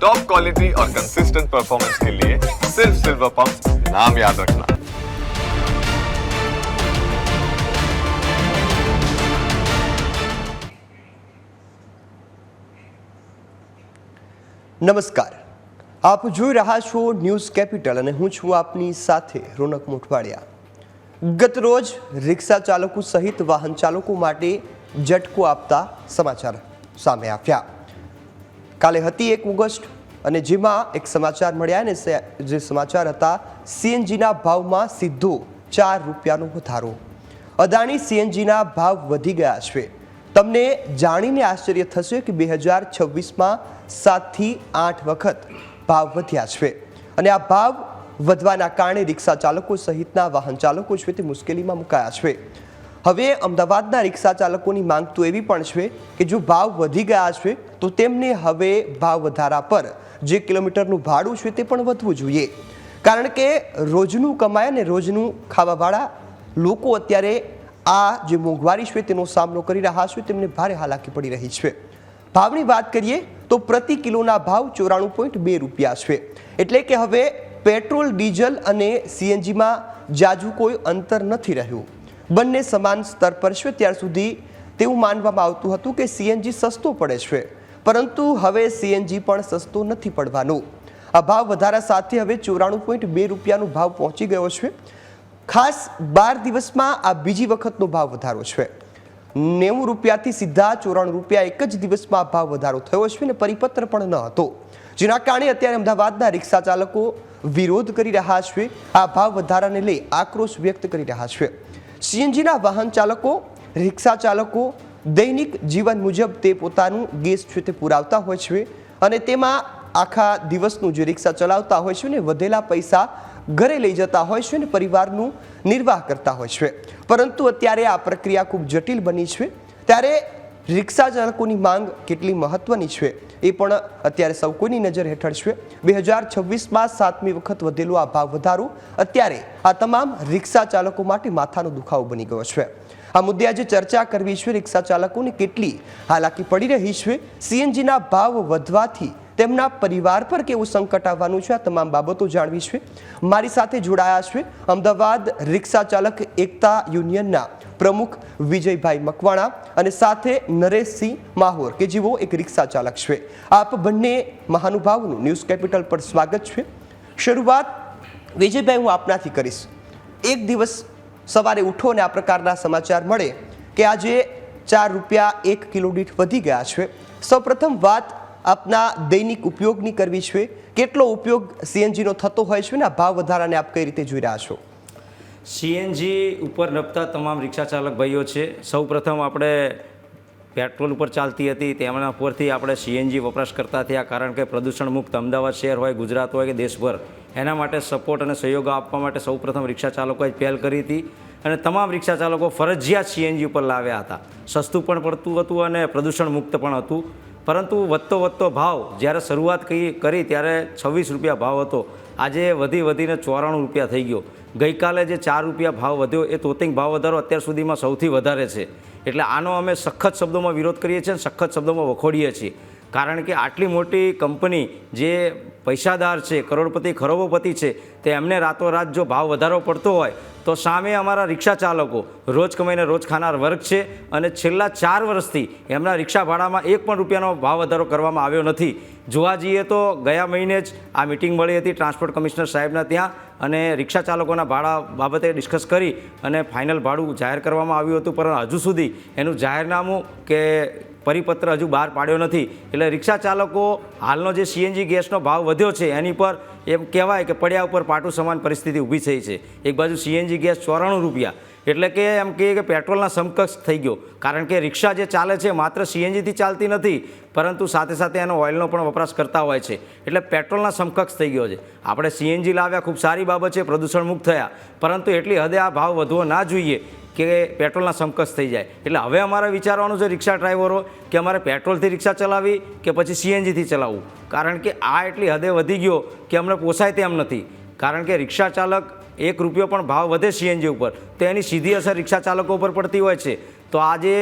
Top quality और consistent performance के लिए सिर्फ सिल्वर पंप नाम याद रखना। નમસ્કાર, આપ જોઈ રહ્યા છો ન્યૂઝ કેપિટલ અને હું છું આપની સાથે રોનક મોઠવાડિયા। ગત રોજ રિક્ષા ચાલકો સહિત વાહન ચાલકો માટે ઝટકો આપતા સમાચાર સામે આવ્યા। કાલે હતી 1 ઓગસ્ટ અને જેમાં એક સમાચાર મળ્યા ને જે સમાચાર હતા સીએનજીના ભાવમાં સીધો 4 રૂપિયાનો વધારો। અદાણી સીએનજીના ભાવ વધી ગયા છે। તમને જાણીને આશ્ચર્ય થશે કે 2026માં 7 થી 8 વખત ભાવ વધ્યા છે અને આ ભાવ વધવાના કારણે રિક્ષા ચાલકો સહિતના વાહન ચાલકો છે તે મુશ્કેલીમાં મુકાયા છે। હવે અમદાવાદના રિક્ષા ચાલકોની માંગ તો એવી પણ છે કે જો ભાવ વધી ગયા છે તો તેમને હવે ભાવ વધારા પર જે કિલોમીટરનું ભાડું છે તે પણ વધવું જોઈએ, કારણ કે રોજનું કમાય અને રોજનું ખાવાવાળા લોકો અત્યારે આ જે મોંઘવારી છે તેનો સામનો કરી રહ્યા છે, તેમને ભારે હાલાકી પડી રહી છે। ભાવની વાત કરીએ તો પ્રતિ કિલોના ભાવ 94.2 રૂપિયા છે, એટલે કે હવે પેટ્રોલ ડીઝલ અને સીએનજીમાં જાજુ કોઈ અંતર નથી રહ્યું, બંને સમાન સ્તર પર છે। ત્યાર સુધી તેવું માનવામાં આવતું હતું કે સીએનજી સસ્તો પડે છે, પરંતુ હવે સીએનજી પણ સસ્તો નથી પડવાનો। આ ભાવ વધારા સાથે હવે 94.2 રૂપિયાનો ભાવ પહોંચી ગયો છે। ખાસ 12 દિવસમાં આ બીજી વખતનો ભાવ વધારો છે। 90 રૂપિયાથી સીધા 94 રૂપિયા એક જ દિવસમાં ભાવ વધારો થયો છે અને પરિપત્ર પણ ન હતો, જેના કારણે અત્યારે અમદાવાદના રિક્ષા ચાલકો વિરોધ કરી રહ્યા છે। આ ભાવ વધારાને લઈ આક્રોશ વ્યક્ત કરી રહ્યા છે। સીએનજીના વાહન ચાલકો, રિક્ષા ચાલકો દૈનિક જીવન મુજબ તે પોતાનું ગેસ છે તે પુરાવતા હોય છે અને તેમાં આખા દિવસનું જે રિક્ષા ચલાવતા હોય છે ને વધેલા પૈસા ઘરે લઈ જતા હોય છે અને પરિવારનું નિર્વાહ કરતા હોય છે, પરંતુ અત્યારે આ પ્રક્રિયા ખૂબ જટિલ બની છે। ત્યારે રિક્ષા ચાલકોની માંગ કેટલી મહત્વની છે એ પણ અત્યારે સૌ કોઈની નજર હેઠળ છે। 2026માં 7મી વખત વધેલો આ ભાવ વધારો અત્યારે આ તમામ રિક્ષા ચાલકો માટે માથાનો દુખાવો બની ગયો છે। આ મુદ્દે આજે ચર્ચા કરવી છે રિક્ષા ચાલકોને કેટલી હાલાકી પડી રહી છે, સીએનજીના ભાવ વધવાથી તેમના પરિવાર પર કેવું સંકટ આવવાનું છે, આ તમામ બાબતો જાણવી છે। મારી સાથે જોડાયા છે અમદાવાદ રિક્ષા ચાલક એકતા યુનિયનના પ્રમુખ વિજયભાઈ મકવાણા અને સાથે નરેશસિંહ માહોર કે જેઓ એક રિક્ષા ચાલક છે। આપ બંને મહાનુભાવોનું ન્યૂઝ કેપિટલ પર સ્વાગત છે। શરૂઆત વિજયભાઈ હું આપનાથી કરીશ। એક દિવસ સવારે ઉઠો ને આ પ્રકારના સમાચાર મળે કે આજે 4 રૂપિયા 1 કિલો દીઠ વધી ગયા છે, સૌપ્રથમ વાત આપના દૈનિક ઉપયોગની કરવી છે। કેટલો ઉપયોગ સીએનજીનો થતો હોય છે ને આ ભાવ વધારાને આપ કઈ રીતે જોઈ રહ્યા છો? સીએનજી ઉપર નપતા તમામ રિક્ષા ચાલક ભાઈઓ છે, સૌપ્રથમ આપણે પેટ્રોલ ઉપર ચાલતી હતી તેમના પરથી આપણે સીએનજી વપરાશ કરતા થયા, કારણ કે પ્રદૂષણ મુક્ત અમદાવાદ શહેર હોય, ગુજરાત હોય કે દેશભર, એના માટે સપોર્ટ અને સહયોગ આપવા માટે સૌપ્રથમ રિક્ષા ચાલકોએ પહેલ કરી હતી અને તમામ રિક્ષા ચાલકો ફરજિયાત સીએનજી ઉપર લાવ્યા હતા। સસ્તું પણ પડતું હતું અને પ્રદૂષણ મુક્ત પણ હતું, પરંતુ વધતો ભાવ જ્યારે શરૂઆત કરી ત્યારે 26 રૂપિયા ભાવ હતો, આજે વધીને 94 રૂપિયા થઈ ગયો। ગઈકાલે જે 4 રૂપિયા ભાવ વધ્યો એ તોતિંગ ભાવ વધારો અત્યાર સુધીમાં સૌથી વધારે છે, એટલે આનો અમે સખત શબ્દોમાં વિરોધ કરીએ છીએ અને સખત શબ્દોમાં વખોડીએ છીએ, કારણ કે આટલી મોટી કંપની જે પૈસાદાર છે, કરોડપતિ ખરબોપતિ છે, તે એમને રાતોરાત જો ભાવ વધારો પડતો હોય તો સામે અમારા રિક્ષા ચાલકો રોજ કમાઈને રોજ ખાનાર વર્ગ છે અને છેલ્લા 4 વર્ષથી એમના રિક્ષા ભાડામાં 1 પણ રૂપિયાનો ભાવ વધારો કરવામાં આવ્યો નથી। જોવા જઈએ તો ગયા મહિને જ આ મિટિંગ મળી હતી ટ્રાન્સપોર્ટ કમિશનર સાહેબના ત્યાં અને રિક્ષા ચાલકોના ભાડા બાબતે ડિસ્કસ કરી અને ફાઇનલ ભાડું જાહેર કરવામાં આવ્યું હતું, પરંતુ હજુ સુધી એનું જાહેરનામું કે પરિપત્ર હજુ બહાર પાડ્યો નથી। એટલે રિક્ષા ચાલકો હાલનો જે સીએનજી ગેસનો ભાવ વધ્યો છે એની પર એમ કહેવાય કે પડ્યા ઉપર પાટું સમાન પરિસ્થિતિ ઊભી થઈ છે। એક બાજુ સીએનજી ગેસ 94 રૂપિયા, એટલે કે એમ કહીએ કે પેટ્રોલના સમકક્ષ થઈ ગયો, કારણ કે રિક્ષા જે ચાલે છે માત્ર સીએનજીથી ચાલતી નથી, પરંતુ સાથે સાથે એનો ઓઇલનો પણ વપરાશ કરતા હોય છે, એટલે પેટ્રોલના સમકક્ષ થઈ ગયો છે। આપણે સીએનજી લાવ્યા ખૂબ સારી બાબત છે, પ્રદૂષણ મુક્ત થયા, પરંતુ એટલી હદે આ ભાવ વધવો ના જોઈએ કે પેટ્રોલના સમકક્ષ થઈ જાય। એટલે હવે અમારે વિચારવાનું છે રિક્ષા ડ્રાઈવરો કે અમારે પેટ્રોલથી રિક્ષા ચલાવવી કે પછી સીએનજીથી ચલાવવું, કારણ કે આ એટલી હદે વધી ગયો કે અમને પોસાય તેમ નથી। કારણ કે રિક્ષા ચાલક 1 રૂપિયો પણ ભાવ વધે સીએનજી ઉપર તો એની સીધી અસર રિક્ષા ચાલકો ઉપર પડતી હોય છે। તો આજે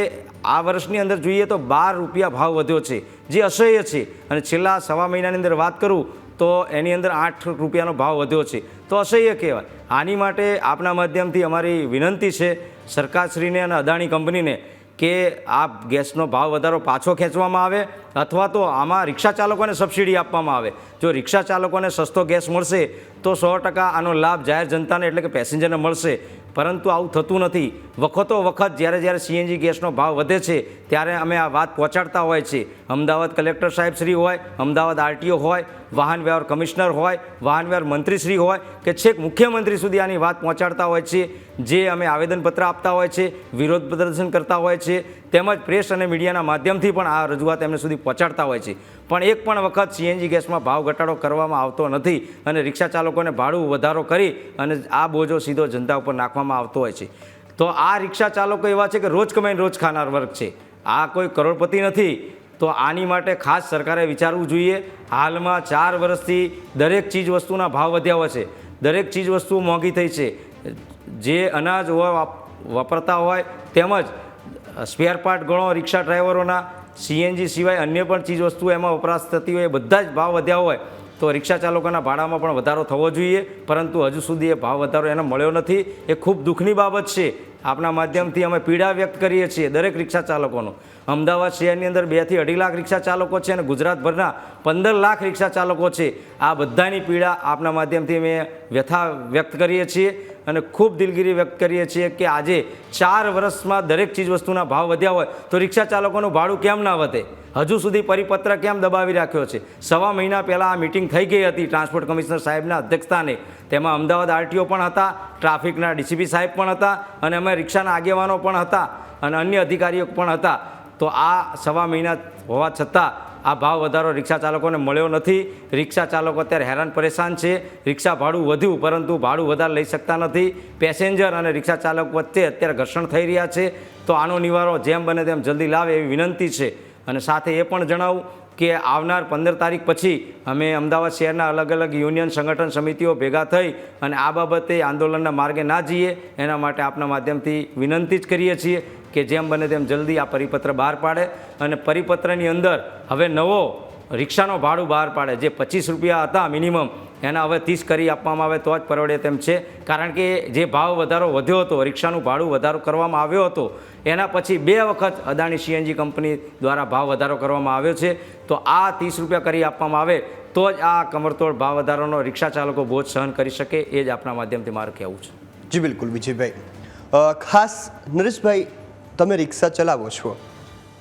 આ વર્ષની અંદર જોઈએ તો 12 રૂપિયા ભાવ વધ્યો છે, જે અસહ્ય છે. અને છેલ્લા સવા મહિનાની અંદર વાત કરું તો એની અંદર 8 રૂપિયાનો ભાવ વધ્યો છે, તો અસહ્ય કહેવાય. આની માટે આપના માધ્યમથી અમારી વિનંતી છે સરકારશ્રીને અને અદાણી કંપનીને કે આ ગેસનો ભાવ વધારો પાછો ખેંચવામાં આવે, અથવા તો આમાં રિક્ષા ચાલકોને સબસિડી આપવામાં આવે. જો રિક્ષા ચાલકોને સસ્તો ગેસ મળશે તો 100% આનો લાભ જાહેર જનતાને એટલે કે પેસેન્જરને મળશે. પરંતુ આવું થતું નથી. વખતો વખત જ્યારે સીએનજી ગેસનો ભાવ વધે છે ત્યારે અમે આ વાત પહોંચાડતા હોય છે. અમદાવાદ કલેક્ટર સાહેબ શ્રી હોય, અમદાવાદ આરટીઓ હોય, વાહન વ્યવહાર કમિશનર હોય, વાહન વ્યવહાર મંત્રીશ્રી હોય કે છેક મુખ્યમંત્રી સુધી આની વાત પહોંચાડતા હોય છે. જે અમે આવેદનપત્ર આપતા હોય છે, વિરોધ પ્રદર્શન કરતા હોય છે, તેમજ પ્રેસ અને મીડિયાના માધ્યમથી પણ આ રજૂઆત એમને સુધી પહોંચાડતા હોય છે. પણ એક પણ વખત સીએનજી ગેસમાં ભાવ ઘટાડો કરવામાં આવતો નથી અને રિક્ષા ચાલકોને ભાડું વધારો કરી અને આ બોજો સીધો જનતા ઉપર નાખવામાં આવતો હોય છે. તો આ રિક્ષા ચાલકો એવા છે કે રોજ કમાઈને રોજ ખાનાર વર્ગ છે, આ કોઈ કરોડપતિ નથી. તો આની માટે ખાસ સરકારે વિચારવું જોઈએ. હાલમાં 4 વર્ષથી દરેક ચીજ વસ્તુના ભાવ વધ્યા હોય છે, દરેક ચીજ વસ્તુ મોંઘી થઈ છે. જે અનાજ વાપરતા હોય તેમજ સ્પેર પાર્ટ ગણો રિક્ષા ડ્રાઈવરોના, સીએનજી સિવાય અન્ય પણ ચીજ વસ્તુઓ એમાં વપરાશ થતી હોય, એ બધા જ ભાવ વધ્યા હોય તો રિક્ષા ચાલકોના ભાડામાં પણ વધારો થવો જોઈએ. પરંતુ હજુ સુધી એ ભાવ વધારો એને મળ્યો નથી. એ ખૂબ દુઃખની બાબત છે. આપના માધ્યમથી અમે પીડા વ્યક્ત કરીએ છીએ દરેક રિક્ષા ચાલકોનો. અમદાવાદ શહેરની અંદર 2 થી 2.5 લાખ રિક્ષા ચાલકો છે અને ગુજરાતભરના 15 લાખ રિક્ષા ચાલકો છે. આ બધાની પીડા આપના માધ્યમથી અમે વ્યથા વ્યક્ત કરીએ છીએ અને ખૂબ દિલગીરી વ્યક્ત કરીએ છીએ કે આજે 4 વર્ષમાં દરેક ચીજ વસ્તુના ભાવ વધ્યા હોય તો રિક્ષા ચાલકોનું ભાડું કેમ ના વધે? હજુ સુધી પરિપત્ર કેમ દબાવી રાખ્યો છે? સવા મહિના પહેલાં આ મિટિંગ થઈ ગઈ હતી ટ્રાન્સપોર્ટ કમિશનર સાહેબના અધ્યક્ષસ્થાને. તેમાં અમદાવાદ આરટીઓ પણ હતા, ટ્રાફિકના ડીસીપી સાહેબ પણ હતા અને અમે રિક્ષાના આગેવાનો પણ હતા અને અન્ય અધિકારીઓ પણ હતા. તો આ સવા મહિના હોવા છતાં આ ભાવ વધારો રિક્ષા ચાલકોને મળ્યો નથી. રિક્ષા ચાલકો અત્યારે હેરાન પરેશાન છે. રિક્ષા ભાડું વધ્યું પરંતુ ભાડું વધારે લઈ શકતા નથી. પેસેન્જર અને રિક્ષા ચાલક વચ્ચે અત્યારે ઘર્ષણ થઈ રહ્યા છે. તો આનો નિવારો જેમ બને તેમ જલ્દી લાવે એવી વિનંતી છે. અને સાથે એ પણ જણાવું કે આવનાર 15 તારીખ પછી અમે અમદાવાદ શહેરના અલગ અલગ યુનિયન સંગઠન સમિતિઓ ભેગા થઈ અને આ બાબતે આંદોલનના માર્ગે ના જઈએ એના માટે આપના માધ્યમથી વિનંતી જ કરીએ છીએ કે જેમ બને તેમ જલ્દી આ પરિપત્ર બહાર પાડે અને પરિપત્રની અંદર હવે નવો રિક્ષાનો ભાડું બહાર પાડે. જે 25 રૂપિયા હતા મિનિમમ એના હવે 30 કરી આપવામાં આવે તો જ પરવડે તેમ છે. કારણ કે જે ભાવ વધારો વધ્યો હતો, રિક્ષાનું ભાડું વધારો કરવામાં આવ્યો હતો, એના પછી 2 વખત અદાણી સીએનજી કંપની દ્વારા ભાવ વધારો કરવામાં આવ્યો છે. તો આ 30 રૂપિયા કરી આપવામાં આવે તો જ આ કમરતોડ ભાવ વધારાનો રિક્ષા ચાલકો બોજ સહન કરી શકે. એ જ આપણા માધ્યમથી મારે કહેવું છે. જી બિલકુલ વિજયભાઈ. ખાસ નરેશભાઈ, તમે રિક્ષા ચલાવો છો,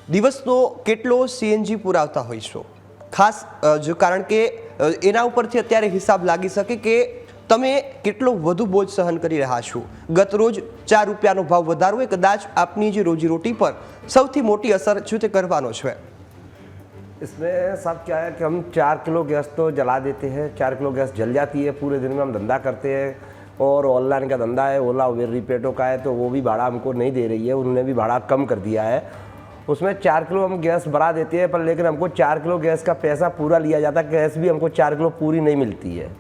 દિવસનો કેટલો સીએનજી પુરાવતા હોય છો? ખાસ જો કારણ કે એના ઉપરથી અત્યારે હિસાબ લાગી શકે કે તમે કેટલો વધુ બોજ સહન કરી રહ્યા છો. ગત રોજ 4 રૂપિયાનો ભાવ વધારો એ કદાચ આપની જે રોજીરોટી પર સૌથી મોટી અસર છે તે કરવાનો છે. इसमें सब क्या है कि हम 4 किलो गैस तो जला देते हैं, 4 किलो गैस जल जाती है. पूरे दिन में हम धंधा करते हैं और ऑनलाइन का धंधा है, ओला उबेर रिपेटो का है, तो वो भी भाड़ा हमको नहीं दे रही है. उन्होंने भी भाड़ा कम कर दिया है. उसमें 4 किलो हम गैस भरा देते हैं, पर लेकिन हमको 4 किलो गैस का पैसा पूरा लिया जाता है. गैस भी हमको 4 किलो पूरी नहीं मिलती है.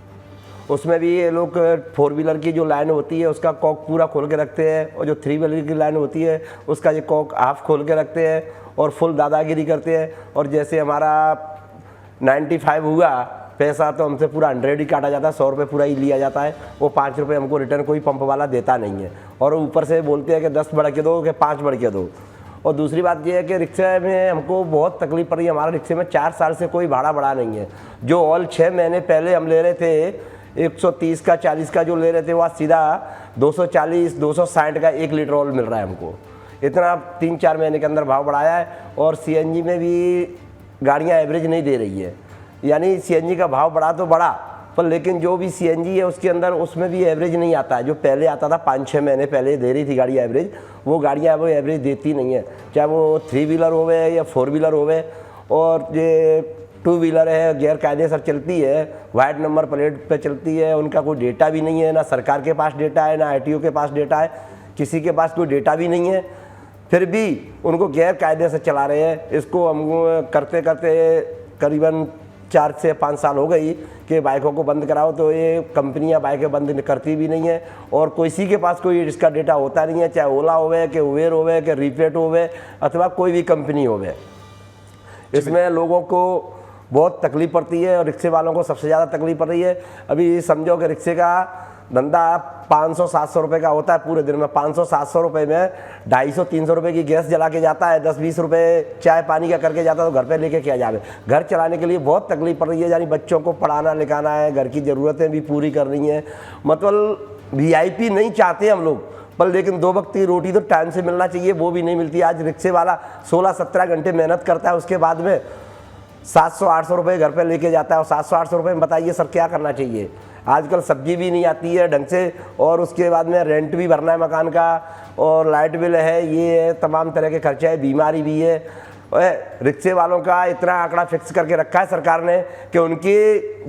उसमें भी ये लोग 4 व्हीलर की जो लाइन होती है उसका कॉक पूरा खोल के रखते हैं और जो 3 व्हीलर की लाइन होती है उसका ये कॉक हाफ खोल के रखते हैं और फुल दादागिरी करते हैं. और जैसे हमारा 95 हुआ पैसा तो हमसे पूरा 100 ही काटा जाता है, 100 रुपये पूरा ही लिया जाता है. वो 5 रुपये हमको रिटर्न कोई पंप वाला देता नहीं है और ऊपर से बोलते हैं कि 10 बढ़ के दो कि 5 बढ़ के दो. और दूसरी बात यह है कि रिक्शे में हमको बहुत तकलीफ पड़ी. हमारे रिक्शे में 4 साल से कोई भाड़ा बढ़ा नहीं है. जो ऑल 6 महीने पहले हम ले रहे थे 130 का 40 का जो ले रहे थे वह सीधा 240 260 का 1 लीटर ऑयल मिल रहा है हमको. इतना 3-4 महीने के अंदर भाव बढ़ाया है. और सीएनजी में भी गाड़ियाँ एवरेज नहीं दे रही है. यानी सीएनजी का भाव बढ़ा तो बढ़ा, पर लेकिन जो भी सीएनजी है उसके अंदर उसमें भी एवरेज नहीं आता है. जो पहले आता था 5-6 महीने पहले दे रही थी गाड़ी एवरेज, वो गाड़ियाँ वो एवरेज देती नहीं है. चाहे वो 3 व्हीलर होवे या 4 व्हीलर होवे. और ये 2 व्हीलर है गैर कायदेसर चलती है, वाइट नंबर प्लेट पे चलती है, उनका कोई डेटा भी नहीं है. ना सरकार के पास डेटा है, ना आरटीओ के पास डेटा है, किसी के पास कोई डेटा भी नहीं है. फिर भी उनको गैर कायदे से चला रहे हैं. इसको हम करते करते करीबन 4 से 5 साल हो गई कि बाइकों को बंद कराओ, तो ये कंपनियां बाइकें बंद करती भी नहीं है और किसी के पास कोई इसका डेटा होता नहीं है, चाहे ओला होवे कि उबेर होवे कि रिपेट होवे अथवा कोई भी कंपनी होवे। इसमें लोगों को बहुत तकलीफ पड़ती है और रिक्शे वालों को सबसे ज़्यादा तकलीफ पड़ रही है। अभी समझो कि रिक्शे का धंधा 500-700 रुपये का होता है पूरे दिन में, 500-700 रुपये में 250-300 रुपये की गैस जला के जाता है, 10-20 रुपये चाय पानी का करके जाता है, तो घर पे लेके क्या जावे। घर चलाने के लिए बहुत तकलीफ पड़ रही है, यानी बच्चों को पढ़ाना लिखाना है, घर की ज़रूरतें भी पूरी करनी है। मतलब VIP नहीं चाहते हम लोग, पर लेकिन 2 वक्त की रोटी तो टाइम से मिलना चाहिए, वो भी नहीं मिलती। आज रिक्शे वाला 16-17 घंटे मेहनत करता है, उसके बाद में 700-800 रुपये घर पे लेके जाता है और 700-800 रुपये में बताइए सर क्या करना चाहिए। आजकल सब्जी भी नहीं आती है ढंग से और उसके बाद में रेंट भी भरना है मकान का और लाइट बिल है, ये है, तमाम तरह के खर्चे है, बीमारी भी है। रिक्शे वालों का इतना आंकड़ा फिक्स करके रखा है सरकार ने कि उनकी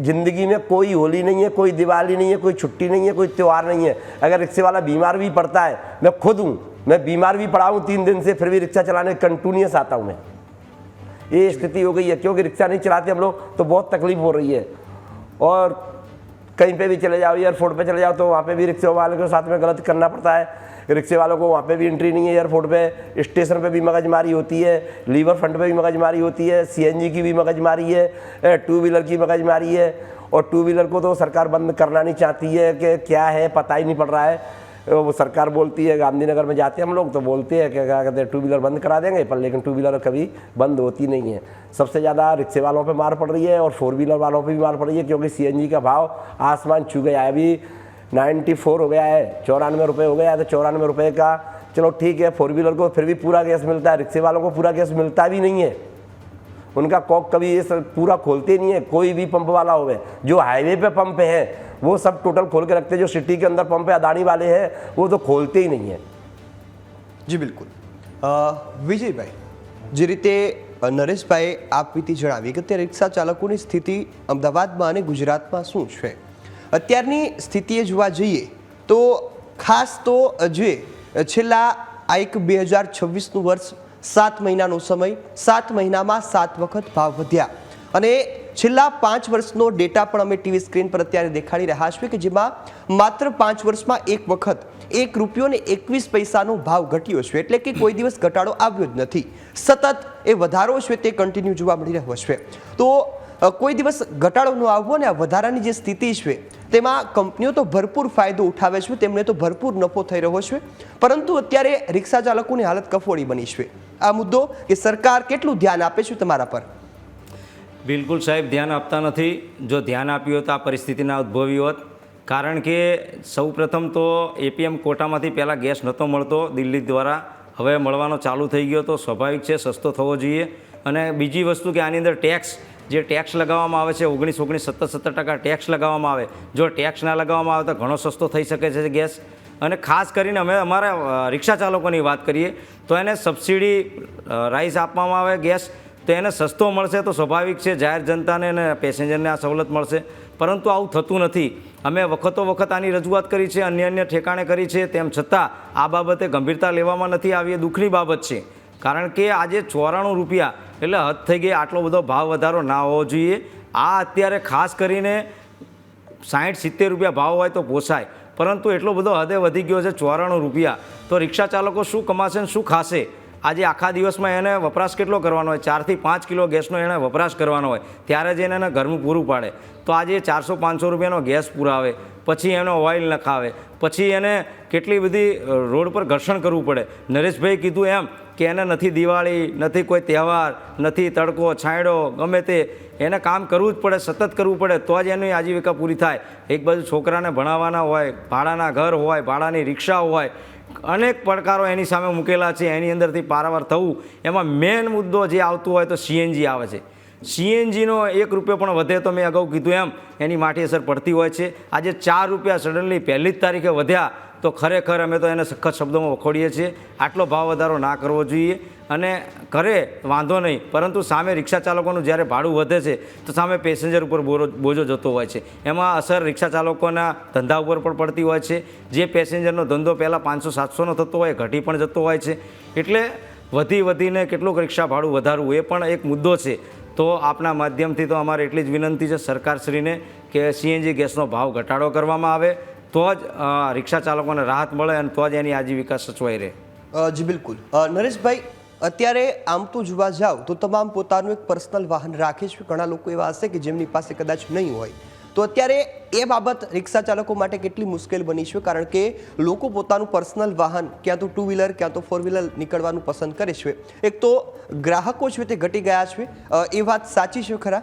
ज़िंदगी में कोई होली नहीं है, कोई दिवाली नहीं है, कोई छुट्टी नहीं है, कोई त्यौहार नहीं है। अगर रिक्शे वाला बीमार भी पड़ता है, मैं खुद हूँ, मैं बीमार भी पड़ा हूँ 3 दिन से, फिर भी रिक्शा चलाने कंटिन्यूस आता हूँ मैं। ये स्थिति हो गई है क्योंकि रिक्शा नहीं चलाते हम लोग तो बहुत तकलीफ हो रही है। और कहीं पे भी चले जाओ, एयरपोर्ट पे चले जाओ तो वहाँ पे भी रिक्शे वाले के साथ में गलत करना पड़ता है। रिक्शे वालों को वहाँ पे भी एंट्री नहीं है, एयरपोर्ट पे, स्टेशन पे भी मगजमारी होती है, लीवर फ्रंट पे भी मगजमारी होती है, CNG की भी मगजमारी है, 2 व्हीलर की मगजमारी है। और 2 व्हीलर को तो सरकार बंद करना नहीं चाहती है कि क्या है पता ही नहीं पड़ रहा है। वो सरकार बोलती है, गांधीनगर में जाते हैं हम लोग तो बोलते हैं कि क्या कहते हैं 2 व्हीलर बंद करा देंगे, पर लेकिन 2 व्हीलर कभी बंद होती नहीं है। सबसे ज़्यादा रिक्शे वालों पे मार पड़ रही है और 4 व्हीलर वालों पे भी मार पड़ रही है क्योंकि CNG का भाव आसमान छू गया है। अभी 94 हो गया है, 94 रुपये हो गया है, तो 94 रुपये का चलो ठीक है। 4 व्हीलर को फिर भी पूरा गैस मिलता है, रिक्शे वालों को पूरा गैस मिलता भी नहीं है। उनका कॉक कभी ये सब पूरा खोलते नहीं है, कोई भी पंप वाला होवे। जो हाईवे पे पंप है वो सब टोटल खोल के रखते हैं, जो सिटी के अंदर पंप है अदानी वाले हैं वो तो खोलते ही नहीं है। જી બિલકુલ વિજયભાઈ, જે રીતે નરેશભાઈએ આપ રીતે જણાવી કે અત્યારે રિક્ષા ચાલકોની સ્થિતિ અમદાવાદમાં અને ગુજરાતમાં શું છે, અત્યારની સ્થિતિએ જોવા જઈએ તો ખાસ તો જે છેલ્લા આ એક 2026નું વર્ષ 7 મહિનાનો સમય, 7 મહિનામાં 7 વખત ભાવ વધ્યા અને છેલ્લા 5 વર્ષનો ડેટા પણ અમે ટીવી સ્ક્રીન પર અત્યારે દેખાડી રહ્યા છીએ કે જેમાં માત્ર 5 વર્ષમાં એક વખત ₹1.21નો ભાવ ઘટ્યો છે, એટલે કે કોઈ દિવસ ઘટાડો આવ્યો જ નથી, સતત એ વધારો છે તે કન્ટિન્યુ જોવા મળી રહ્યો છે। તો કોઈ દિવસ ઘટાડો ન આવવો ને આ વધારાની જે સ્થિતિ છે તેમાં કંપનીઓ તો ભરપૂર ફાયદો ઉઠાવે છે, તેમને તો ભરપૂર નફો થઈ રહ્યો છે, પરંતુ અત્યારે રિક્ષા ચાલકોની હાલત કફોડી બની છે। આ મુદ્દો કે સરકાર કેટલું ધ્યાન આપે છે તમારા પર? બિલકુલ સાહેબ, ધ્યાન આપતા નથી। જો ધ્યાન આપ્યું હોત આ પરિસ્થિતિ ના ઉદ્ભવી હોત, કારણ કે સૌ પ્રથમ તો APM કોટામાંથી પહેલાં ગેસ નહોતો મળતો દિલ્હી દ્વારા, હવે મળવાનો ચાલુ થઈ ગયો તો સ્વાભાવિક છે સસ્તો થવો જોઈએ। અને બીજી વસ્તુ કે આની અંદર જે ટેક્સ લગાવવામાં આવે છે 17% ટેક્સ લગાવવામાં આવે, જો ટેક્સ ના લગાવવામાં આવે તો ઘણો સસ્તો થઈ શકે છે ગેસ। અને ખાસ કરીને અમે અમારા રિક્ષા ચાલકોની વાત કરીએ તો એને સબસિડી રાઈસ આપવામાં આવે ગેસ, તો એને સસ્તો મળશે તો સ્વાભાવિક છે જાહેર જનતાને અને પેસેન્જરને આ સવલત મળશે, પરંતુ આવું થતું નથી। અમે વખતો વખત આની રજૂઆત કરી છે, અન્ય ઠેકાણે કરી છે, તેમ છતાં આ બાબતે ગંભીરતા લેવામાં નથી આવી। એ દુઃખની બાબત છે, કારણ કે આજે 94 રૂપિયા એટલે હદ થઈ ગઈ, આટલો બધો ભાવ વધારો ના હોવો જોઈએ। આ અત્યારે ખાસ કરીને 60-70 રૂપિયા ભાવ હોય તો પોસાય, પરંતુ એટલો બધો હદે વધી ગયો છે 94 રૂપિયા, તો રિક્ષા ચાલકો શું કમાશે ને શું ખાશે? આજે આખા દિવસમાં એને વપરાશ કેટલો કરવાનો હોય? 4 થી 5 કિલો ગેસનો એને વપરાશ કરવાનો હોય, ત્યારે જ એને ઘરનું પૂરું પાડે। તો આજે 400-500 રૂપિયાનો ગેસ પુરાવે, પછી એનો ઓઇલ નખાવે, પછી એને કેટલી બધી રોડ પર ઘર્ષણ કરવું પડે। નરેશભાઈ કીધું એમ કે એને નથી દિવાળી, નથી કોઈ તહેવાર, નથી તડકો છાંયડો, ગમે તે એને કામ કરવું જ પડે, સતત કરવું પડે, તો જ એની આજીવિકા પૂરી થાય। એક બાજુ છોકરાને ભણાવવાના હોય, ભાડાના ઘર હોય, ભાડાની રિક્ષા હોય, અનેક પડકારો એની સામે મૂકેલા છે, એની અંદરથી પારાવાર થવું। એમાં મેઇન મુદ્દો જે આવતું હોય તો CNG આવે છે। CNGનો 1 રૂપિયો પણ વધે તો મેં અગાઉ કીધું એમ એની માઠી અસર પડતી હોય છે। આજે 4 રૂપિયા સડનલી પહેલી જ તારીખે વધ્યા તો ખરેખર અમે તો એને સખત શબ્દોમાં વખોડીએ છીએ। આટલો ભાવ વધારો ના કરવો જોઈએ, અને કરે વાંધો નહીં, પરંતુ સામે રિક્ષા ચાલકોનું જ્યારે ભાડું વધે છે તો સામે પેસેન્જર ઉપર બોજો જતો હોય છે, એમાં અસર રિક્ષા ચાલકોના ધંધા ઉપર પણ પડતી હોય છે। જે પેસેન્જરનો ધંધો પહેલાં 500-700નો થતો હોય ઘટી પણ જતો હોય છે, એટલે વધીને કેટલુંક રિક્ષા ભાડું વધારવું એ પણ એક મુદ્દો છે। તો આપના માધ્યમથી તો અમારે એટલી જ વિનંતી છે સરકારશ્રીને કે સીએનજી ગેસનો ભાવ ઘટાડો કરવામાં આવે તો જ રિક્ષા ચાલકોને રાહત મળે અને તો જ એની આજીવિકા સચવાઈ રહે. જી બિલકુલ. નરેશભાઈ, અત્યારે આમ તો જોવા જાવ તો તમામ પોતાનું એક પર્સનલ વાહન રાખે છે. ઘણા લોકો એવા હશે કે જેમની પાસે કદાચ નહીં હોય, તો અત્યારે એ બાબત રિક્ષા ચાલકો માટે કેટલી મુશ્કેલ બની છે, કારણ કે લોકો પોતાનું પર્સનલ વાહન ક્યાં તો 2 વ્હીલર ક્યાં તો 4 વ્હીલર નીકળવાનું પસંદ કરે છે. એક તો ગ્રાહકો છે તે ઘટી ગયા છે, એ વાત સાચી છે ખરા?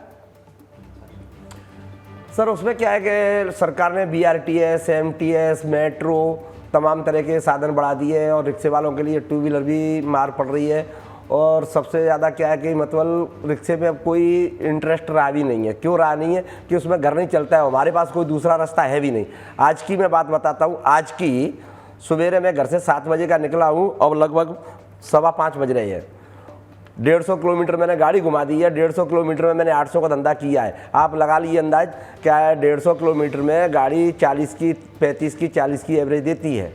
सर उसमें क्या है कि सरकार ने BRTS, MTS, मेट्रो तमाम तरह के साधन बढ़ा दिए हैं और रिक्शे वालों के लिए 2 व्हीलर भी मार पड़ रही है। और सबसे ज़्यादा क्या है कि मतलब रिक्शे में अब कोई इंटरेस्ट रहा भी नहीं है। क्यों रहा नहीं है कि उसमें घर नहीं चलता है, हमारे पास कोई दूसरा रास्ता है भी नहीं। आज की मैं बात बताता हूँ, आज की सवेरे मैं घर से 7 बजे का निकला हूँ और लगभग 4:15 बज रहे हैं। 150 किलोमीटर मैंने गाड़ी घुमा दी है। 150 किलोमीटर में मैंने 800 का धंधा किया है। आप लगा लीजिए अंदाज क्या है, 150 किलोमीटर में गाड़ी 40 की 35 की 40 की एवरेज देती है।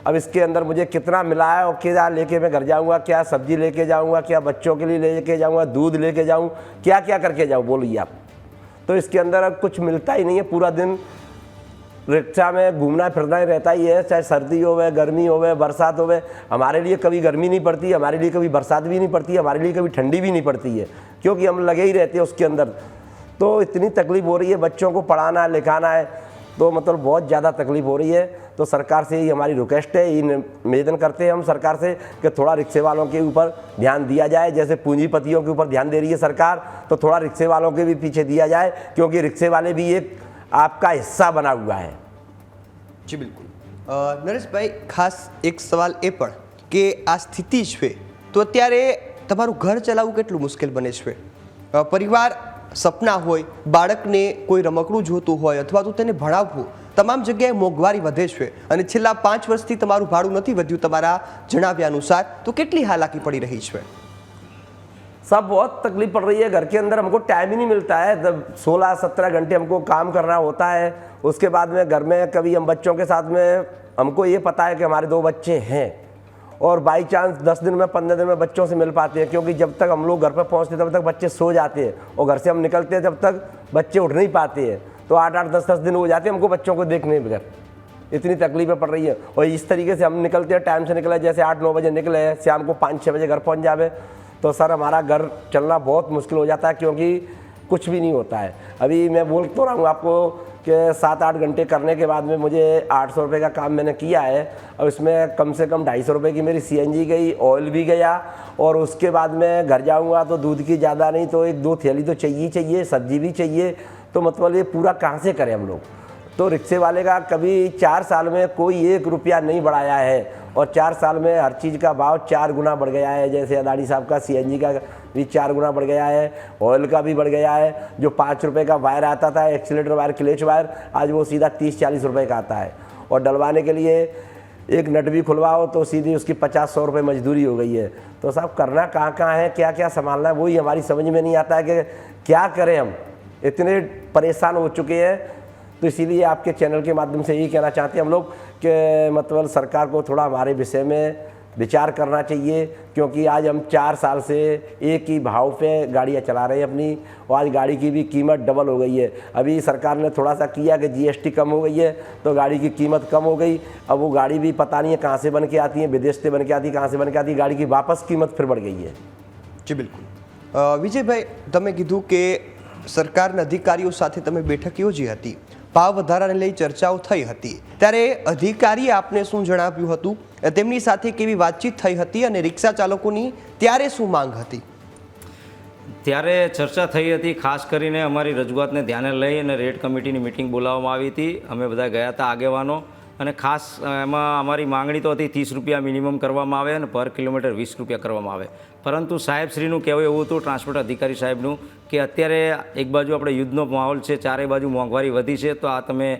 अब इसके अंदर मुझे कितना मिला है और क्या लेके मैं घर जाऊंगा, क्या सब्जी लेके जाऊंगा, क्या बच्चों के लिए लेके जाऊंगा, दूध लेके जाऊं, क्या क्या करके जाऊं, बोलिए आप। तो इसके अंदर अब कुछ मिलता ही नहीं है। पूरा दिन रिक्शा में घूमना फिरना ही रहता ही है, चाहे सर्दी हो वे, गर्मी हो वे, बरसात हो वे। हमारे लिए कभी गर्मी नहीं पड़ती, हमारे लिए कभी बरसात भी नहीं पड़ती, हमारे लिए कभी ठंडी भी नहीं पड़ती है, क्योंकि हम लगे ही रहते हैं उसके अंदर। तो इतनी तकलीफ हो रही है, बच्चों को पढ़ाना है, लिखाना है, तो मतलब बहुत ज़्यादा तकलीफ हो रही है। तो सरकार से ही हमारी रिक्वेस्ट है, ये निवेदन करते हैं हम सरकार से कि थोड़ा रिक्शे वालों के ऊपर ध्यान दिया जाए। जैसे पूंजीपतियों के ऊपर ध्यान दे रही है सरकार, तो थोड़ा रिक्शे वालों के भी पीछे दिया जाए, क्योंकि रिक्शे वाले भी एक आपका हिस्सा बना हुआ है। જી બિલકુલ. નરેશભાઈ, ખાસ એક સવાલ એ પણ કે આ સ્થિતિ છે તો અત્યારે તમારું ઘર ચલાવવું કેટલું મુશ્કેલ બને છે? પરિવાર સપના હોય, બાળકને કોઈ રમકડું જોતું હોય અથવા તો તેને ભણાવવું, તમામ જગ્યાએ મોંઘવારી વધે છે અને છેલ્લા 5 વર્ષથી તમારું ભાડું નથી વધ્યું તમારા જણાવ્યા અનુસાર, તો કેટલી હાલાકી પડી રહી છે? सब बहुत तकलीफ पड़ रही है। घर के अंदर हमको टाइम ही नहीं मिलता है, 16-17 घंटे हमको काम करना होता है। उसके बाद में घर में कभी हम बच्चों के साथ में, हमको ये पता है कि हमारे 2 बच्चे हैं और बाई चांस 10 दिन में 15 दिन में बच्चों से मिल पाते हैं, क्योंकि जब तक हम लोग घर पर पहुंचते तब तक बच्चे सो जाते हैं और घर से हम निकलते हैं जब तक बच्चे उठ नहीं पाते हैं। तो 8-8, 10-10 दिन हो जाते हैं हमको बच्चों को देखने बगैर। इतनी तकलीफें पड़ रही है। और इस तरीके से हम निकलते हैं, टाइम से निकले, जैसे 8-9 बजे निकले हैं, शाम को 5-6 बजे घर पहुँच जावे, तो सर हमारा घर चलना बहुत मुश्किल हो जाता है, क्योंकि कुछ भी नहीं होता है। अभी मैं बोल तो रहा हूँ आपको कि 7-8 घंटे करने के बाद में मुझे 800 रुपये का काम मैंने किया है और इसमें कम से कम 250 रुपये की मेरी CNG गई, ऑयल भी गया। और उसके बाद में घर जाऊँगा तो दूध की ज़्यादा नहीं तो 1-2 थैली तो चाहिए, सब्जी भी चाहिए। तो मतलब ये पूरा कहाँ से करें हम लोग? तो रिक्शे वाले का कभी 4 साल में कोई 1 रुपया नहीं बढ़ाया है और 4 साल में हर चीज़ का भाव 4 गुना बढ़ गया है। जैसे अदानी साहब का CNG का भी 4 गुना बढ़ गया है, ऑयल का भी बढ़ गया है। जो 5 रुपये का वायर आता था, एक्सीलेटर वायर, क्लेच वायर, आज वो सीधा 30-40 रुपये का आता है। और डलवाने के लिए एक नट भी खुलवाओ तो सीधी उसकी 50-100 रुपये मजदूरी हो गई है। तो साहब करना कहाँ कहाँ है, क्या क्या संभालना है, वही हमारी समझ में नहीं आता है कि क्या करें। हम इतने परेशान हो चुके हैं। तो इसीलिए आपके चैनल के माध्यम से यही कहना चाहते हैं हम लोग कि मतलब सरकार को थोड़ा हमारे विषय में विचार करना चाहिए, क्योंकि आज हम 4 साल से एक ही भाव पे गाड़ियाँ चला रहे हैं अपनी, और आज गाड़ी की भी कीमत डबल हो गई है। अभी सरकार ने थोड़ा सा किया कि GST कम हो गई है तो गाड़ी की कीमत कम हो गई। अब वो गाड़ी भी पता नहीं है कहाँ से बन के आती है, विदेश से बन के आती है, कहाँ से बन के आती है, गाड़ी की वापस कीमत फिर बढ़ गई है। જી બિલકુલ. વિજયભાઈ, તમે કીધું કે સરકારના અધિકારીઓ સાથે તમે બેઠક યોજી હતી, ભાવ વધારાને લઈ ચર્ચાઓ થઈ હતી, ત્યારે અધિકારીએ આપને શું જણાવ્યું હતું, તેમની સાથે કેવી વાતચીત થઈ હતી અને રિક્ષા ચાલકોની ત્યારે શું માંગ હતી? ત્યારે ચર્ચા થઈ હતી, ખાસ કરીને અમારી રજૂઆતને ધ્યાને લઈ અને રેટ કમિટીની મિટિંગ બોલાવવામાં આવી હતી. અમે બધા ગયા હતા આગેવાનો, અને ખાસ એમાં અમારી માંગણી તો હતી 30 રૂપિયા મિનિમમ કરવામાં આવે અને પર કિલોમીટર 20 રૂપિયા કરવામાં આવે. પરંતુ સાહેબશ્રીનું કહેવું એવું હતું, ટ્રાન્સપોર્ટ અધિકારી સાહેબનું, કે અત્યારે એક બાજુ આપણે યુદ્ધનો માહોલ છે, ચારે બાજુ મોંઘવારી વધી છે, તો આ તમે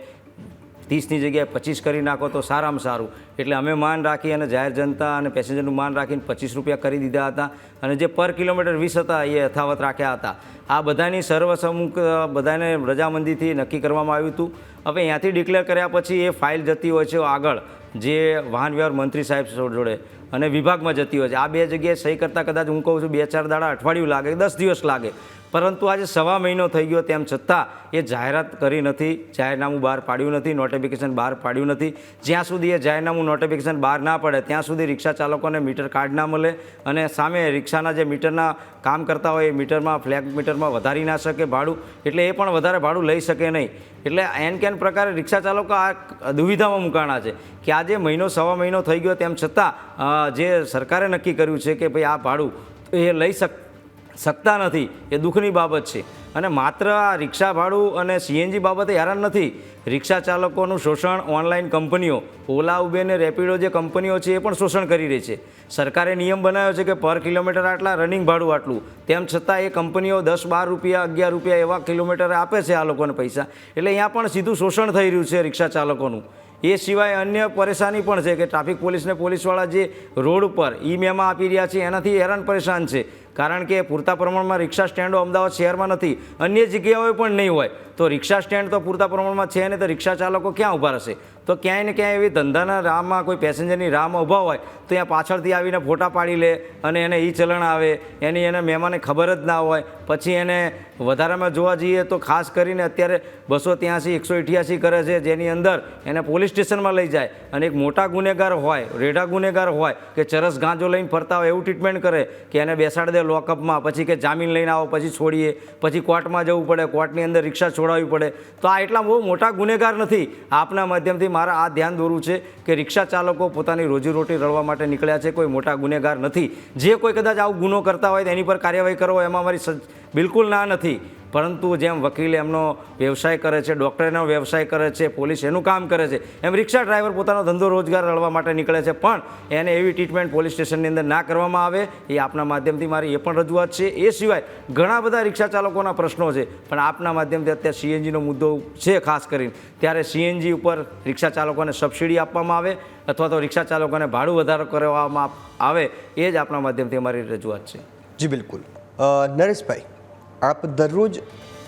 30ની જગ્યાએ 25 કરી નાખો તો સારામાં સારું. એટલે અમે માન રાખી અને જાહેર જનતા અને પેસેન્જરનું માન રાખીને 25 રૂપિયા કરી દીધા હતા અને જે પર કિલોમીટર 20 હતા એ યથાવત રાખ્યા હતા. આ બધાની સર્વસમ્મુખ બધાને રજામંદીથી નક્કી કરવામાં આવ્યું હતું. હવે અહીંયાથી ડિક્લેર કર્યા પછી એ ફાઇલ જતી હોય છે આગળ જે વાહન વ્યવહાર મંત્રી સાહેબ જોડે, અને વિભાગમાં જતી હોય છે. આ 2 જગ્યાએ સહી કરતાં કદાચ હું કહું છું 2-4 દાડા, અઠવાડિયું લાગે, 10 દિવસ લાગે, પરંતુ આજે 1.5 મહિનો થઈ ગયો, તેમ છતાં એ જાહેરાત કરી નથી, જાહેરનામું બહાર પાડ્યું નથી, નોટિફિકેશન બહાર પાડ્યું નથી. જ્યાં સુધી એ જાહેરનામું નોટિફિકેશન બહાર ના પડે ત્યાં સુધી રિક્ષા ચાલકોને મીટર કાર્ડ ના મળે અને સામે રિક્ષાના જે મીટરના કામ કરતા હોય એ મીટરમાં, ફ્લેગ મીટરમાં વધારી ના શકે ભાડું, એટલે એ પણ વધારે ભાડું લઈ શકે નહીં. એટલે એન કેન પ્રકારે રિક્ષા ચાલકો આ દુવિધામાં મુકાણા છે કે આજે 1.5 મહિનો થઈ ગયો, તેમ છતાં જે સરકારે નક્કી કર્યું છે કે ભાઈ આ ભાડું એ લઈ શકતા નથી, એ દુઃખની બાબત છે. અને માત્ર આ રિક્ષા ભાડું અને સીએનજી બાબતે હેરાન નથી, રિક્ષા ચાલકોનું શોષણ ઓનલાઈન કંપનીઓ, ઓલા, ઉબેર ને રેપિડો જે કંપનીઓ છે એ પણ શોષણ કરી રહી છે. સરકારે નિયમ બનાવ્યો છે કે પર કિલોમીટર આટલા, રનિંગ ભાડું આટલું, તેમ છતાં એ કંપનીઓ 10-12 રૂપિયા, 11 રૂપિયા એવા કિલોમીટર આપે છે આ લોકોને પૈસા. એટલે અહીંયા પણ સીધું શોષણ થઈ રહ્યું છે રિક્ષા ચાલકોનું. એ સિવાય અન્ય પરેશાની પણ છે કે ટ્રાફિક પોલીસને પોલીસવાળા જે રોડ ઉપર ઈ-મેમા આપી રહ્યા છે એનાથી હેરાન પરેશાન છે, કારણ કે પૂરતા પ્રમાણમાં રિક્ષા સ્ટેન્ડો અમદાવાદ શહેરમાં નથી, અન્ય જગ્યાઓએ પણ નહીં હોય. તો રિક્ષા સ્ટેન્ડ તો પૂરતા પ્રમાણમાં છે ને, તો રિક્ષા ચાલકો ક્યાં ઊભા રહેશે? તો ક્યાંય ને ક્યાંય એવી ધંધાના રાહમાં, કોઈ પેસેન્જરની રાહમાં ઊભા હોય તો ત્યાં પાછળથી આવીને ફોટા પાડી લે અને એને ઈ ચલણ આવે, એને મહેમાનને ખબર જ ના હોય. પછી એને વધારામાં જોવા જઈએ તો ખાસ કરીને અત્યારે 283, 188 કરે છે, જેની અંદર એને પોલીસ સ્ટેશનમાં લઈ જાય અને એક મોટા ગુનેગાર હોય, રેઢા ગુનેગાર હોય કે ચરસ ગાંજો લઈને ફરતા હોય એવું ટ્રીટમેન્ટ કરે કે એને બેસાડી દે લોકઅપમાં, પછી કે જામીન લઈને આવો, પછી છોડીએ, પછી કોર્ટમાં જવું પડે, કોર્ટની અંદર રિક્ષા છોડાવવી પડે. તો આ એટલા બહુ મોટા ગુનેગાર નથી. આપના માધ્યમથી મારા આ ધ્યાન દોરવું છે કે રિક્ષા ચાલકો પોતાની રોજીરોટી રળવા માટે નીકળ્યા છે, કોઈ મોટા ગુનેગાર નથી. જે કોઈ કદાચ આવું ગુનો કરતા હોય તેની પર કાર્યવાહી કરો, એમાં અમારી બિલકુલ ના નથી. પરંતુ જેમ વકીલ એમનો વ્યવસાય કરે છે, ડૉક્ટર એનો વ્યવસાય કરે છે, પોલીસ એનું કામ કરે છે, એમ રિક્ષા ડ્રાઈવર પોતાનો ધંધો રોજગાર રળવા માટે નીકળે છે, પણ એને એવી ટ્રીટમેન્ટ પોલીસ સ્ટેશનની અંદર ના કરવામાં આવે, એ આપના માધ્યમથી મારી એ પણ રજૂઆત છે. એ સિવાય ઘણા બધા રિક્ષા ચાલકોના પ્રશ્નો છે, પણ આપના માધ્યમથી અત્યારે સીએનજીનો મુદ્દો છે ખાસ કરીને, ત્યારે સીએનજી ઉપર રિક્ષા ચાલકોને સબસિડી આપવામાં આવે અથવા તો રિક્ષા ચાલકોને ભાડું વધારો કરવામાં આવે, એ જ આપના માધ્યમથી અમારી રજૂઆત છે. જી બિલકુલ. નરેશભાઈ, આપ દરરોજ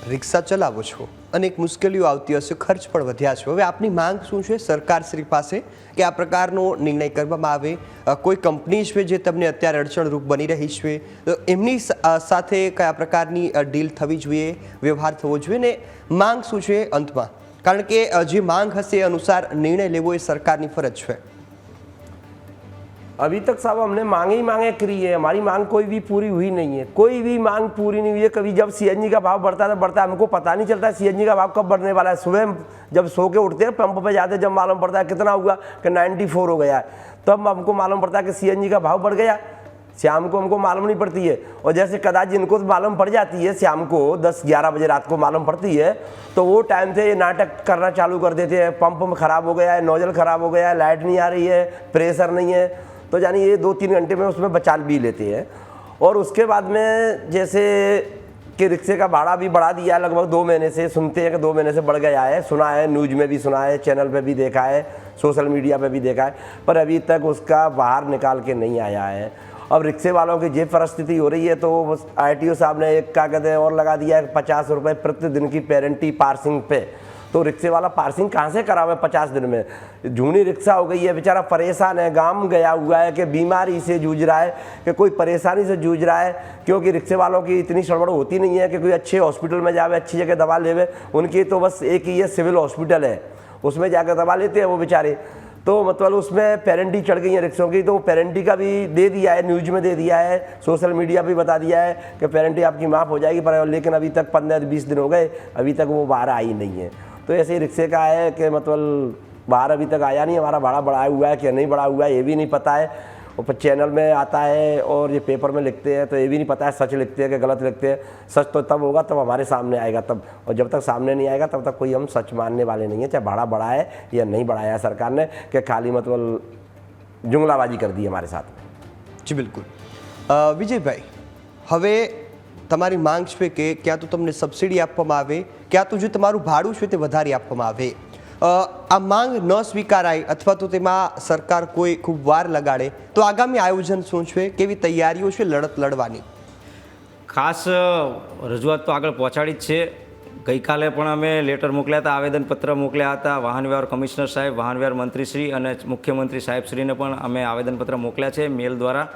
રિક્ષા ચલાવો છો, અનેક મુશ્કેલીઓ આવતી હશે, ખર્ચ પણ વધ્યા છે. હવે આપની માંગ શું છે સરકારશ્રી પાસે કે આ પ્રકારનો નિર્ણય કરવામાં આવે? કોઈ કંપની છે જે તમને અત્યારે અડચણરૂપ બની રહી છે, તો એમની સાથે કયા પ્રકારની ડીલ થવી જોઈએ, વ્યવહાર થવો જોઈએ, ને માંગ શું છે અંતમાં? કારણ કે જે માંગ હશે એ અનુસાર નિર્ણય લેવો એ સરકારની ફરજ છે. अभी तक साहब हमने मांगे ही मांगे करी है, हमारी मांग कोई भी पूरी हुई नहीं है, कोई भी मांग पूरी नहीं हुई है. कभी जब सीएनजी का भाव बढ़ता है, हमको पता नहीं चलता सीएनजी का भाव कब बढ़ने वाला है. सुबह जब सो के उठते हैं, पंप पे जाते, जब मालूम पड़ता है कितना हुआ कि 94 हो गया है, तब हमको मालूम पड़ता है कि सीएनजी का भाव बढ़ गया. शाम को हमको मालूम नहीं पड़ती है, और जैसे कदाच जिनको मालूम पड़ जाती है शाम को 10-11 बजे रात को मालूम पड़ती है, तो वो टाइम से ये नाटक करना चालू कर देते हैं. पंप में ख़राब हो गया है, नोजल ख़राब हो गया है, लाइट नहीं आ रही है, प्रेशर नहीं है, तो यानी ये 2-3 घंटे में उसमें बचा भी लेते हैं. और उसके बाद में जैसे कि रिक्शे का भाड़ा भी बढ़ा दिया है, लगभग 2 महीने से सुनते हैं कि 2 महीने से बढ़ गया है. सुना है, न्यूज़ में भी सुना है, चैनल पे भी देखा है, सोशल मीडिया पे भी देखा है, पर अभी तक उसका बाहर निकाल के नहीं आया है. अब रिक्शे वालों की ये परिस्थिति हो रही है, तो RTO साहब ने एक क्या कहते हैं और लगा दिया है 50 रुपये प्रतिदिन की पेरेंटी पार्सिंग पे. तो रिक्शे वाला पार्सिंग कहाँ से करावे 50 दिन में? जूनी रिक्शा हो गई है, बेचारा परेशान है, गांव गया हुआ है कि बीमारी से जूझ रहा है, कि कोई परेशानी से जूझ रहा है, क्योंकि रिक्शे वालों की इतनी सड़बड़ होती नहीं है कि कोई अच्छे हॉस्पिटल में जावे, अच्छी जगह दवा लेवे. उनकी तो बस एक ही है, सिविल हॉस्पिटल है, उसमें जाकर दवा लेते हैं वो बेचारे. तो मतलब उसमें पेरेंटी चढ़ गई है रिक्शों की, तो पेरेंटी का भी दे दिया है, न्यूज़ में दे दिया है, सोशल मीडिया पे बता दिया है कि पेरेंटी आपकी माफ़ हो जाएगी, पर लेकिन अभी तक 15-20 दिन हो गए, अभी तक वो बाहर आई नहीं है. तो ऐसे ही रिक्शे का है कि मतलब बाहर अभी तक आया नहीं. हमारा भाड़ा बढ़ाया हुआ है कि नहीं बढ़ा हुआ है ये भी नहीं पता है. और चैनल में आता है और ये पेपर में लिखते हैं, तो ये भी नहीं पता है सच लिखते हैं कि गलत लिखते हैं. सच तो तब होगा तब हमारे सामने आएगा तब, और जब तक सामने नहीं आएगा तब तक कोई हम सच मानने वाले नहीं है, चाहे भाड़ा बढ़ा है या नहीं बढ़ाया है सरकार ने, कि खाली मतलब जुमलाबाजी कर दी हमारे साथ. જી બિલકુલ. વિજયભાઈ, હવે તમારી માંગ છે કે ક્યાં તો તમને સબસિડી આપવામાં આવે, ક્યાં તો જે તમારું ભાડું છે તે વધારી આપવામાં આવે. આ માંગ ન સ્વીકારાય અથવા તો તેમાં સરકાર કોઈ ખૂબ વાર લગાડે, તો આગામી આયોજન શું છે, કેવી તૈયારીઓ છે લડત લડવાની? ખાસ રજૂઆત તો આગળ પહોંચાડી જ છે. ગઈકાલે પણ અમે લેટર મોકલ્યા હતા, આવેદનપત્ર મોકલ્યા હતા વાહન વ્યવહાર કમિશનર સાહેબ, વાહન વ્યવહાર મંત્રીશ્રી અને મુખ્યમંત્રી સાહેબશ્રીને પણ અમે આવેદનપત્ર મોકલ્યા છે મેલ દ્વારા.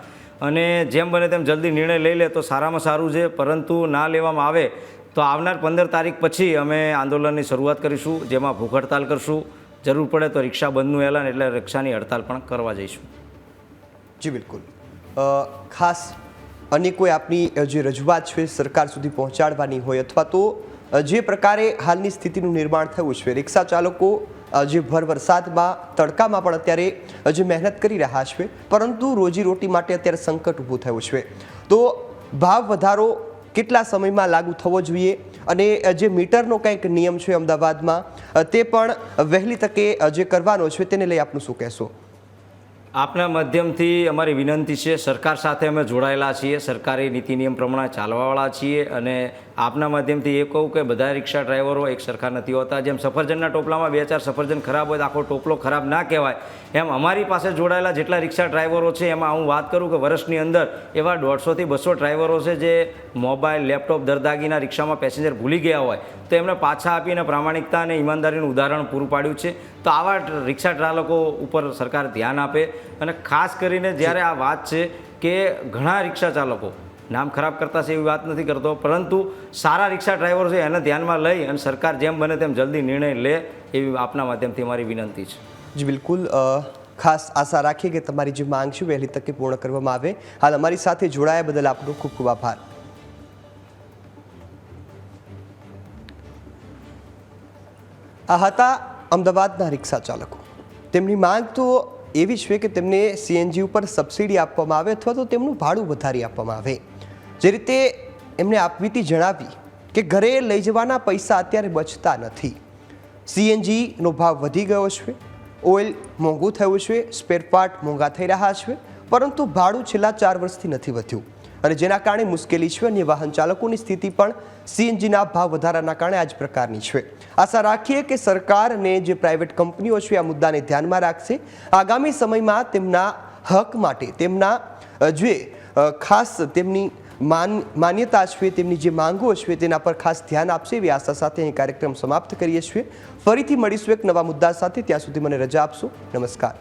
અને જેમ બને તેમ જલ્દી નિર્ણય લઈ લે તો સારામાં સારું છે, પરંતુ ના લેવામાં આવે તો આવનાર 15 તારીખ પછી અમે આંદોલનની શરૂઆત કરીશું, જેમાં ભૂખ હડતાલ કરશું, જરૂર પડે તો રિક્ષા બંધનું એલાન એટલે રિક્ષાની હડતાલ પણ કરવા જઈશું. જી બિલકુલ. ખાસ અન્ય કોઈ આપની જે રજૂઆત છે સરકાર સુધી પહોંચાડવાની હોય અથવા તો જે પ્રકારે હાલની સ્થિતિનું નિર્માણ થયું છે, રિક્ષા ચાલકો જે ભર વરસાદમાં તડકામાં પણ અત્યારે જે મહેનત કરી રહ્યા છે, પરંતુ રોજીરોટી માટે અત્યારે સંકટ ઊભું થયું છે, તો ભાવ વધારો કેટલા સમયમાં લાગુ થવો જોઈએ અને જે મીટરનો કંઈક નિયમ છે અમદાવાદમાં તે પણ વહેલી તકે જે કરવાનો છે તેને લઈ આપનું શું કહેશો? આપના માધ્યમથી અમારી વિનંતી છે, સરકાર સાથે અમે જોડાયેલા છીએ, સરકારી નીતિ નિયમ પ્રમાણે ચાલવાવાળા છીએ અને આપના માધ્યમથી એ કહું કે બધા રિક્ષા ડ્રાઈવરો એક સરખા નથી હોતા. જેમ સફરજનના ટોપલામાં 2-4 સફરજન ખરાબ હોય તો આખો ટોપલો ખરાબ ના કહેવાય, એમ અમારી પાસે જોડાયેલા જેટલા રિક્ષા ડ્રાઈવરો છે એમાં હું વાત કરું કે વર્ષની અંદર એવા 150 થી 200 ડ્રાઈવરો છે જે મોબાઈલ, લેપટોપ, દરદાગીના રિક્ષામાં પેસેન્જર ભૂલી ગયા હોય તો એમને પાછા આપીને પ્રામાણિકતા અને ઈમાનદારીનું ઉદાહરણ પૂરું પાડ્યું છે. તો આવા રિક્ષા ચાલકો ઉપર સરકાર ધ્યાન આપે અને ખાસ કરીને જ્યારે આ વાત છે કે ઘણા રિક્ષા ચાલકો નામ ખરાબ કરતા છે એવી વાત નથી કરતો, પરંતુ સારા રિક્ષા ડ્રાઈવરો છે એને ધ્યાનમાં લઈ અને સરકાર જેમ બને તેમ જલ્દી નિર્ણય લે એવી આપના માધ્યમથી અમારી વિનંતી છે. જી બિલકુલ. ખાસ આશા રાખીએ કે તમારી જે માંગ છે વહેલી તકે પૂર્ણ કરવામાં આવે. હાલ અમારી સાથે જોડાયા બદલ આપનો ખૂબ ખૂબ આભાર. આ હતા અમદાવાદના રિક્ષા ચાલકો. તેમની માંગ તો એવી છે કે તેમને સીએનજી ઉપર સબસિડી આપવામાં આવે અથવા તો તેમનું ભાડું વધારી આપવામાં આવે. જે રીતે એમને આપવીતી જણાવી કે ઘરે લઈ જવાના પૈસા અત્યારે બચતા નથી, સીએનજીનો ભાવ વધી ગયો છે, ઓઇલ મોંઘું થયું છે, સ્પેરપાર્ટ મોંઘા થઈ રહ્યા છે, પરંતુ ભાડું છેલ્લા 4 વર્ષથી નથી વધ્યું અને જેના કારણે મુશ્કેલી છે. અન્ય વાહન ચાલકોની સ્થિતિ પણ સીએનજીના ભાવ વધારાના કારણે આ જ પ્રકારની છે. આશા રાખીએ કે સરકાર અને જે પ્રાઇવેટ કંપનીઓ છે આ મુદ્દાને ધ્યાનમાં રાખશે. આગામી સમયમાં તેમના હક માટે તેમના જે ખાસ તેમની માન્યતા છે, તેમની જે માંગો છે તેના પર ખાસ ધ્યાન આપશે એવી આશા સાથે અહીં કાર્યક્રમ સમાપ્ત કરીએ છીએ. ફરીથી મળીશું એક નવા મુદ્દા સાથે. ત્યાં સુધી મને રજા આપશો. નમસ્કાર.